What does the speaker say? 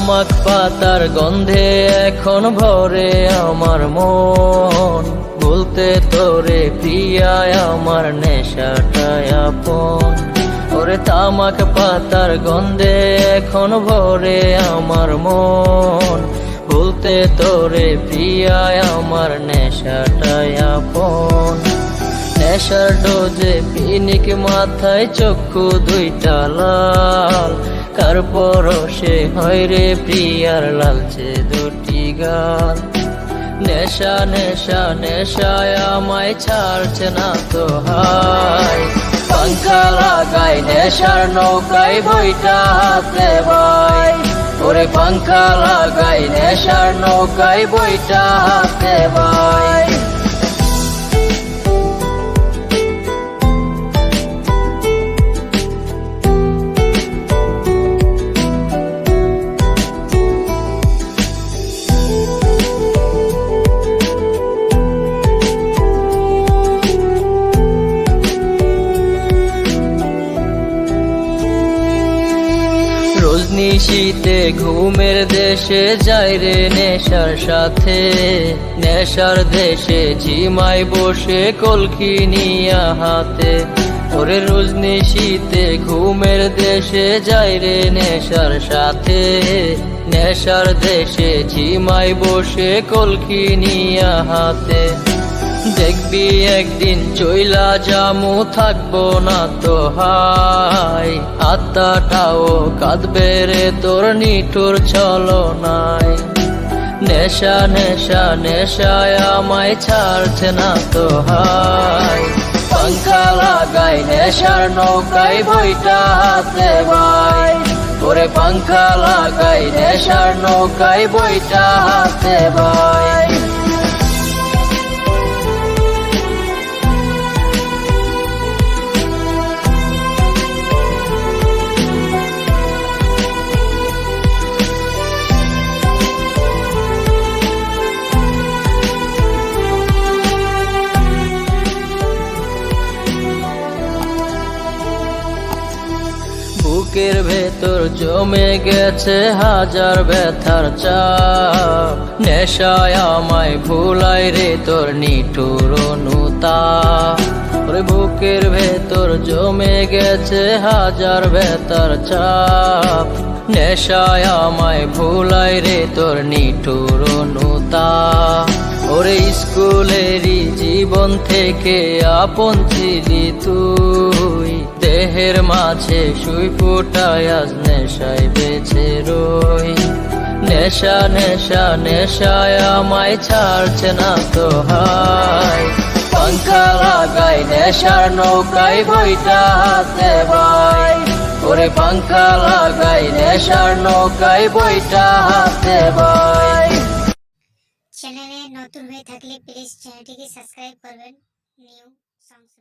তামাক পাতার গন্ধে এখন ভরে আমার মন, বলতে তোরে প্রিয়ায় আমার নেশাটায় আপন। ওরে তামাক পাতার গন্ধে এখন ভরে আমার মন, বলতে তোরে প্রিয়ায় আমার নেশাটায় আপন। নেশার ডোজে পিনিক মাথায় চক্ষু দুইটা লাল, কার পরশে হয় রে প্রিয়ার লালচে দুটি গাল। নেশা নেশা নেশায় আমায় ছাড়ছে না তো হায়, পাংখা লাগাই নেশার নৌকায় বইটা হাতে ভাই। ওরে পাংখা লাগাই নেশার নৌকায় বইটা হাতে ভাই। নিশীতে ঘুমের দেশে যাই রে নেশার সাথে, নেশার দেশে ঝিমাই বসে কলকি নিয়া হাতে। ওরে রোজ নিশীতে ঘুমের দেশে যাই রে নেশার সাথে, নেশার দেশে ঝিমাই বসে কলকি নিয়া হাতে। দেখবি একদিন চইলা জামু থাকবো না তো হাই, আত্মাটাও কাঁদবে রে তোর নিঠুর ছলনায়। নেশা নেশা নেশায় আমায় ছাড়ছে না তো হাই, পাংখা লাগাই নেশার নৌকায় বইটা হাতে ভাই। ওরে পাংখা লাগাই নেশার নৌকায় বইটা হাতে ভাই। বুকের ভেতর জমে গেছে হাজার ব্যথার চাপ, নেশায় আমায় ভুলাই রে তোর নিঠুর অনুতাপ। ওরে বুকের ভেতর জমে গেছে হাজার ব্যথার চাপ, নেশায় আমায় ভুলাই রে তোর নিঠুর অনুতাপ। ওরে স্কুলেরই জীবন থেকে আপন ছিলি তুই, দেহের মাঝে সুই ফুটায় আজ নেশায় বেঁচে রই। নেশা নেশা নেশায় আমায় ছাড়ছে না তো হাই, পাংখা লাগাই নেশার নৌকায় বইটা হাতে ভাই। ওরে পাংখা লাগাই নেশার নৌকায় বইটা হাতে ভাই। চ্যানেলে নতুন হয়ে থাকলে প্লিজ চ্যানেলটিকে সাবস্ক্রাইব করবেন। নিউ সংস